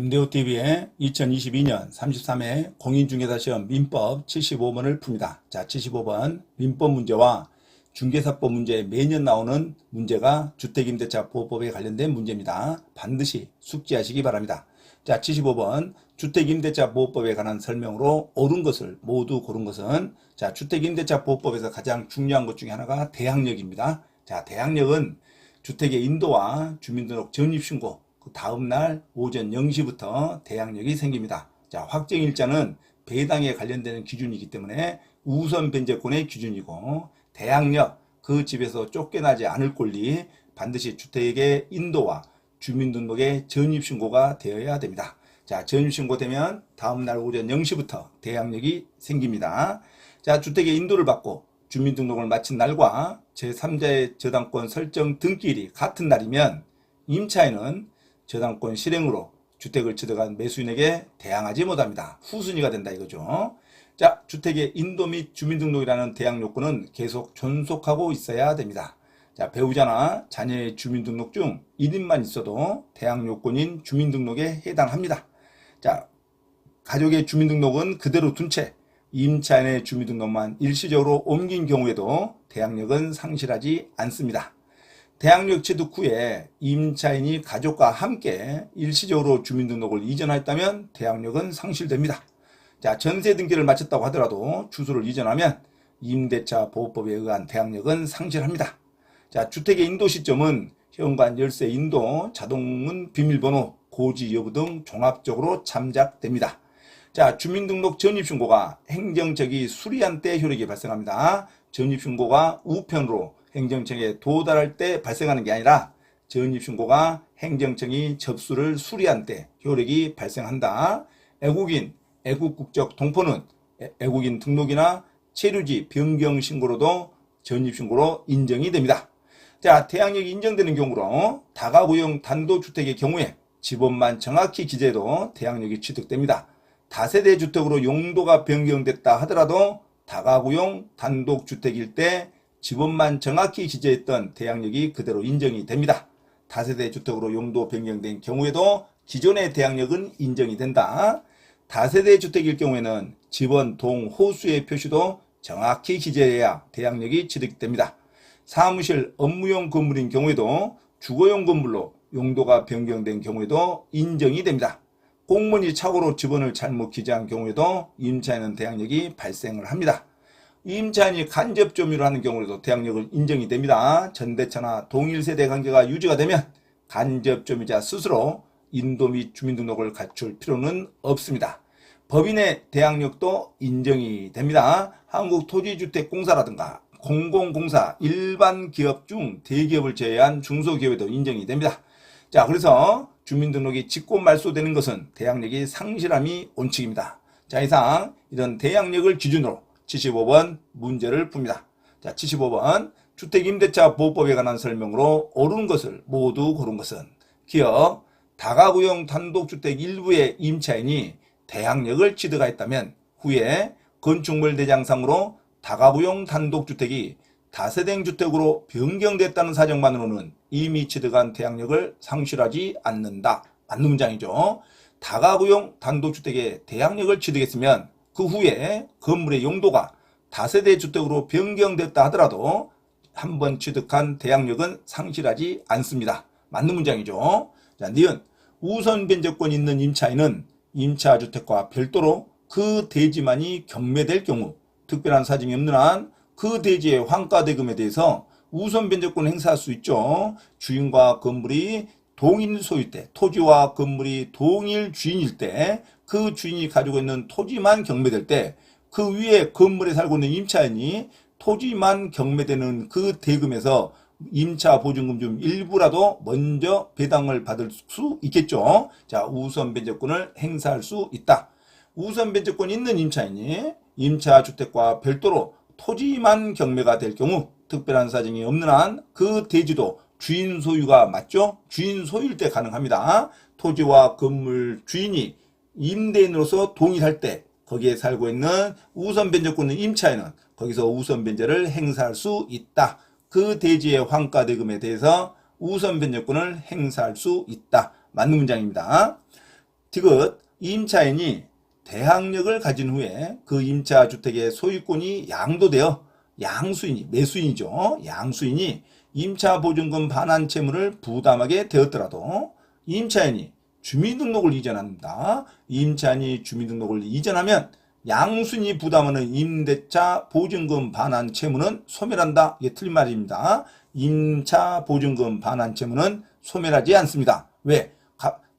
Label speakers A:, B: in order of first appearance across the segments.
A: 은대호TV의 2022년 33회 공인중개사시험 민법 75번을 풉니다. 자, 75번 민법 문제와 중개사법 문제에 매년 나오는 문제가 주택임대차보호법에 관련된 문제입니다. 반드시 숙지하시기 바랍니다. 자, 75번 주택임대차보호법에 관한 설명으로 옳은 것을 모두 고른 것은, 자, 주택임대차보호법에서 가장 중요한 것 중에 하나가 대항력입니다. 자, 대항력은 주택의 인도와 주민등록 전입신고 그 다음날 오전 0시부터 대항력이 생깁니다. 자, 확정일자는 배당에 관련되는 기준이기 때문에 우선 변제권의 기준이고, 대항력, 그 집에서 쫓겨나지 않을 권리, 반드시 주택의 인도와 주민등록의 전입신고가 되어야 됩니다. 자, 전입신고되면 다음날 오전 0시부터 대항력이 생깁니다. 자, 주택의 인도를 받고 주민등록을 마친 날과 제3자의 저당권 설정 등기일이 같은 날이면 임차인은 저당권 실행으로 주택을 취득한 매수인에게 대항하지 못합니다. 후순위가 된다 이거죠. 자, 주택의 인도 및 주민등록이라는 대항 요건은 계속 존속하고 있어야 됩니다. 자, 배우자나 자녀의 주민등록 중 1인만 있어도 대항 요건인 주민등록에 해당합니다. 자, 가족의 주민등록은 그대로 둔 채 임차인의 주민등록만 일시적으로 옮긴 경우에도 대항력은 상실하지 않습니다. 대항력 취득 후에 임차인이 가족과 함께 일시적으로 주민등록을 이전하였다면 대항력은 상실됩니다. 자, 전세 등기를 마쳤다고 하더라도 주소를 이전하면 임대차 보호법에 의한 대항력은 상실합니다. 자, 주택의 인도 시점은 현관 열쇠 인도, 자동문 비밀번호, 고지 여부 등 종합적으로 참작됩니다. 자, 주민등록 전입신고가 행정처이 수리한 때 효력이 발생합니다. 전입신고가 우편으로 행정청에 도달할 때 발생하는 게 아니라 전입신고가 행정청이 접수를 수리한 때 효력이 발생한다. 애국인, 애국국적 동포는 애국인 등록이나 체류지 변경 신고로도 전입신고로 인정이 됩니다. 자, 대항력이 인정되는 경우로 다가구용 단독주택의 경우에 지번만 정확히 기재해도 대항력이 취득됩니다. 다세대 주택으로 용도가 변경됐다 하더라도 다가구용 단독주택일 때 지번만 정확히 기재했던 대항력이 그대로 인정이 됩니다. 다세대 주택으로 용도 변경된 경우에도 기존의 대항력은 인정이 된다. 다세대 주택일 경우에는 지번, 동, 호수의 표시도 정확히 기재해야 대항력이 취득됩니다. 사무실, 업무용 건물인 경우에도 주거용 건물로 용도가 변경된 경우에도 인정이 됩니다. 공무원이 착오로 지번을 잘못 기재한 경우에도 임차인은 대항력이 발생을 합니다. 임차인이 간접 점유를 하는 경우에도 대항력은 인정이 됩니다. 전대차나 동일세대 관계가 유지가 되면 간접 점유자 스스로 인도 및 주민등록을 갖출 필요는 없습니다. 법인의 대항력도 인정이 됩니다. 한국토지주택공사라든가 공공공사, 일반 기업 중 대기업을 제외한 중소기업에도 인정이 됩니다. 자, 그래서 주민등록이 직권 말소되는 것은 대항력이 상실함이 원칙입니다. 자, 이상 이런 대항력을 기준으로 75번 문제를 풉니다. 자, 75번 주택임대차보호법에 관한 설명으로 옳은 것을 모두 고른 것은, 기억, 다가구용 단독주택 일부의 임차인이 대항력을 취득하였다면 후에 건축물 대장상으로 다가구용 단독주택이 다세대 주택으로 변경됐다는 사정만으로는 이미 취득한 대항력을 상실하지 않는다. 맞는 문장이죠. 다가구용 단독주택의 대항력을 취득했으면 그 후에 건물의 용도가 다세대 주택으로 변경됐다 하더라도 한번 취득한 대항력은 상실하지 않습니다. 맞는 문장이죠. 자, 니은 우선 변제권 있는 임차인은 임차주택과 별도로 그 대지만이 경매될 경우 특별한 사정이 없는 한 그 대지의 환가대금에 대해서 우선 변제권을 행사할 수 있죠. 주인과 건물이 동일 소유 때, 토지와 건물이 동일 주인일 때, 그 주인이 가지고 있는 토지만 경매될 때, 그 위에 건물에 살고 있는 임차인이 토지만 경매되는 그 대금에서 임차 보증금 중 일부라도 먼저 배당을 받을 수 있겠죠. 자, 우선 변제권을 행사할 수 있다. 우선 변제권이 있는 임차인이 임차주택과 별도로 토지만 경매가 될 경우 특별한 사정이 없는 한 그 대지도 주인 소유가 맞죠? 주인 소유일 때 가능합니다. 토지와 건물 주인이 임대인으로서 동일할 때 거기에 살고 있는 우선 변제권의 임차인은 거기서 우선 변제를 행사할 수 있다. 그 대지의 환가대금에 대해서 우선 변제권을 행사할 수 있다. 맞는 문장입니다. 디귿 임차인이 대항력을 가진 후에 그 임차 주택의 소유권이 양도되어 양수인이 매수인이죠. 양수인이 임차 보증금 반환 채무를 부담하게 되었더라도 임차인이 주민등록을 이전합니다. 임차인이 주민등록을 이전하면 양수인이 부담하는 임대차 보증금 반환 채무는 소멸한다. 이게 틀린 말입니다. 임차 보증금 반환 채무는 소멸하지 않습니다. 왜?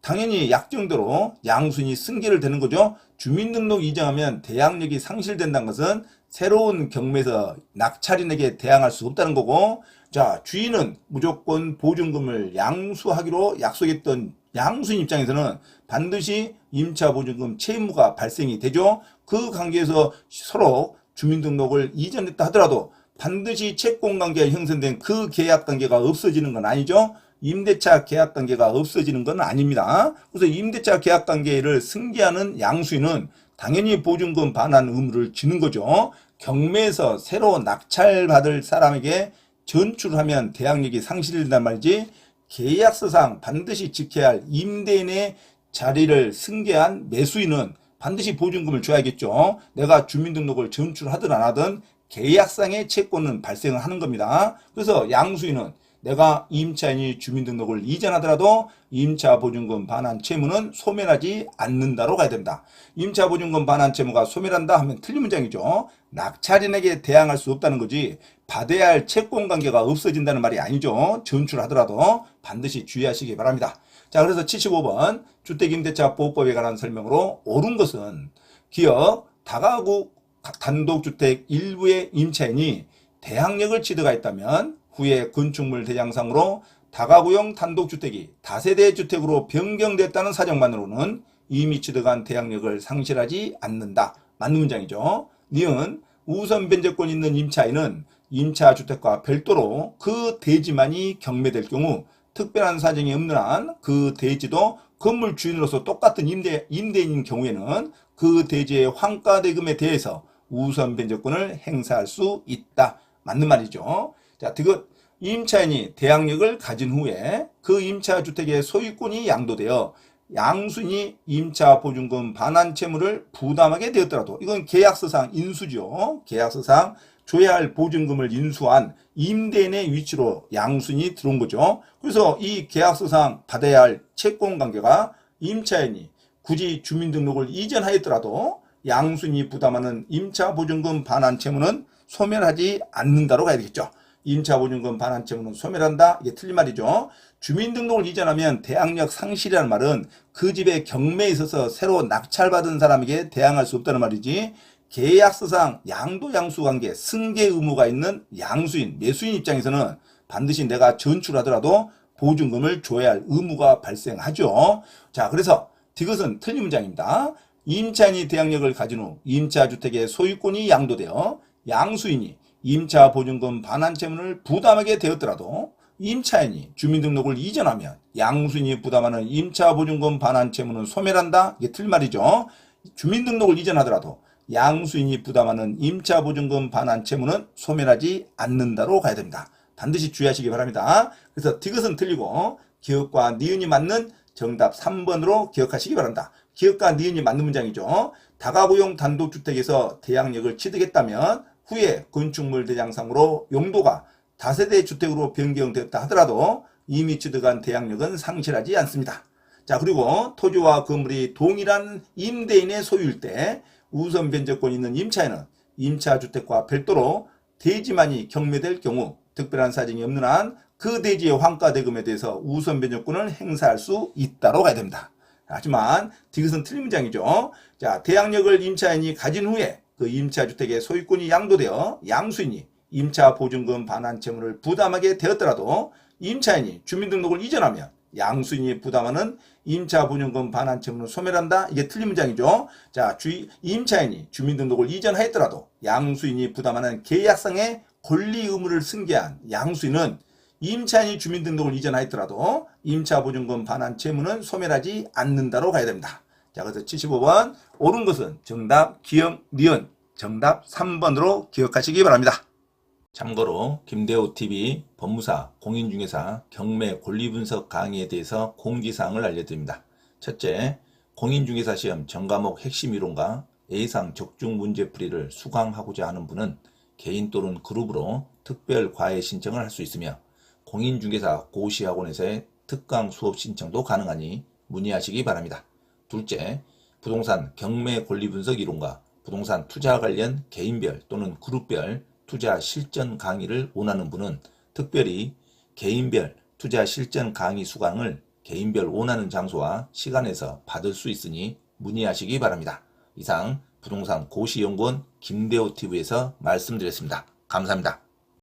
A: 당연히 약정대로 양수인이 승계를 되는 거죠. 주민등록 이전하면 대항력이 상실된다는 것은 새로운 경매에서 낙찰인에게 대항할 수 없다는 거고, 자, 주인은 무조건 보증금을 양수하기로 약속했던 양수인 입장에서는 반드시 임차 보증금 채무가 발생이 되죠. 그 관계에서 서로 주민등록을 이전했다 하더라도 반드시 채권관계가 형성된 그 계약관계가 없어지는 건 아니죠. 임대차 계약관계가 없어지는 건 아닙니다. 그래서 임대차 계약관계를 승계하는 양수인은 당연히 보증금 반환 의무를 지는 거죠. 경매에서 새로 낙찰받을 사람에게 전출하면 대항력이 상실된단 말이지, 계약서상 반드시 지켜야 할 임대인의 자리를 승계한 매수인은 반드시 보증금을 줘야겠죠. 내가 주민등록을 전출하든 안 하든 계약상의 채권은 발생을 하는 겁니다. 그래서 양수인은 내가 임차인이 주민등록을 이전하더라도 임차 보증금 반환 채무는 소멸하지 않는다로 가야 됩니다. 임차 보증금 반환 채무가 소멸한다 하면 틀린 문장이죠. 낙찰인에게 대항할 수 없다는 거지 받아야 할 채권 관계가 없어진다는 말이 아니죠. 전출하더라도 반드시 주의하시기 바랍니다. 자, 그래서 75번 주택임대차보호법에 관한 설명으로 옳은 것은 기업 다가구 단독주택 일부의 임차인이 대항력을 취득하였다면 후에 건축물 대장상으로 다가구용 단독주택이 다세대 주택으로 변경됐다는 사정만으로는 이미 취득한 대항력을 상실하지 않는다. 맞는 문장이죠. 니은 우선 변제권 있는 임차인은 임차주택과 별도로 그 대지만이 경매될 경우 특별한 사정이 없는 한 그 대지도 건물 주인으로서 똑같은 임대인인 경우에는 그 대지의 환가대금에 대해서 우선 변제권을 행사할 수 있다. 맞는 말이죠. 자, 디귿 임차인이 대항력을 가진 후에 그 임차주택의 소유권이 양도되어 양수인이 임차 보증금 반환 채무를 부담하게 되었더라도, 이건 계약서상 인수죠. 계약서상 줘야 할 보증금을 인수한 임대인의 위치로 양수인이 들어온 거죠. 그래서 이 계약서상 받아야 할 채권관계가 임차인이 굳이 주민등록을 이전하였더라도 양수인이 부담하는 임차 보증금 반환 채무는 소멸하지 않는다로 가야 되겠죠. 임차 보증금 반환 채무는 소멸한다. 이게 틀린 말이죠. 주민등록을 이전하면 대항력 상실이라는 말은 그 집의 경매에 있어서 새로 낙찰받은 사람에게 대항할 수 없다는 말이지, 계약서상 양도 양수 관계 승계 의무가 있는 양수인 매수인 입장에서는 반드시 내가 전출하더라도 보증금을 줘야 할 의무가 발생하죠. 자, 그래서 디귿은 틀린 문장입니다. 임차인이 대항력을 가진 후 임차주택의 소유권이 양도되어 양수인이 임차 보증금 반환 채무를 부담하게 되었더라도 임차인이 주민등록을 이전하면 양수인이 부담하는 임차 보증금 반환 채무는 소멸한다. 이게 틀린 말이죠. 주민등록을 이전하더라도 양수인이 부담하는 임차 보증금 반환 채무는 소멸하지 않는다로 가야 됩니다. 반드시 주의하시기 바랍니다. 그래서 디귿은 틀리고 기업과 니은이 맞는 정답 3번으로 기억하시기 바랍니다. 기업과 니은이 맞는 문장이죠. 다가구용 단독주택에서 대항력을 취득했다면 후에 건축물 대장상으로 용도가 다세대 주택으로 변경되었다 하더라도 이미 취득한 대항력은 상실하지 않습니다. 자, 그리고 토지와 건물이 동일한 임대인의 소유일 때 우선 변제권 있는 임차인은 임차주택과 별도로 대지만이 경매될 경우 특별한 사정이 없는 한 그 대지의 환가대금에 대해서 우선 변제권을 행사할 수 있다로 가야 됩니다. 하지만 디귿은 틀린 문장이죠. 자, 대항력을 임차인이 가진 후에 그 임차주택의 소유권이 양도되어 양수인이 임차 보증금 반환 채무를 부담하게 되었더라도 임차인이 주민등록을 이전하면 양수인이 부담하는 임차 보증금 반환 채무는 소멸한다. 이게 틀린 문장이죠. 자, 임차인이 주민등록을 이전하였더라도 양수인이 부담하는 계약상의 권리 의무를 승계한 양수인은 임차인이 주민등록을 이전하였더라도 임차 보증금 반환 채무는 소멸하지 않는다로 가야 됩니다. 자, 그래서 75번 옳은 것은 정답 기억 니은 정답 3번으로 기억하시기 바랍니다. 참고로 김대호TV 법무사 공인중개사 경매 권리분석 강의에 대해서 공지사항을 알려드립니다. 첫째, 공인중개사 시험 전과목 핵심 이론과 A상 적중 문제풀이를 수강하고자 하는 분은 개인 또는 그룹으로 특별 과외 신청을 할 수 있으며 공인중개사 고시학원에서의 특강 수업 신청도 가능하니 문의하시기 바랍니다. 둘째, 부동산 경매 권리 분석 이론과 부동산 투자 관련 개인별 또는 그룹별 투자 실전 강의를 원하는 분은 특별히 개인별 투자 실전 강의 수강을 개인별 원하는 장소와 시간에서 받을 수 있으니 문의하시기 바랍니다. 이상 부동산 고시연구원 김대호TV에서 말씀드렸습니다. 감사합니다.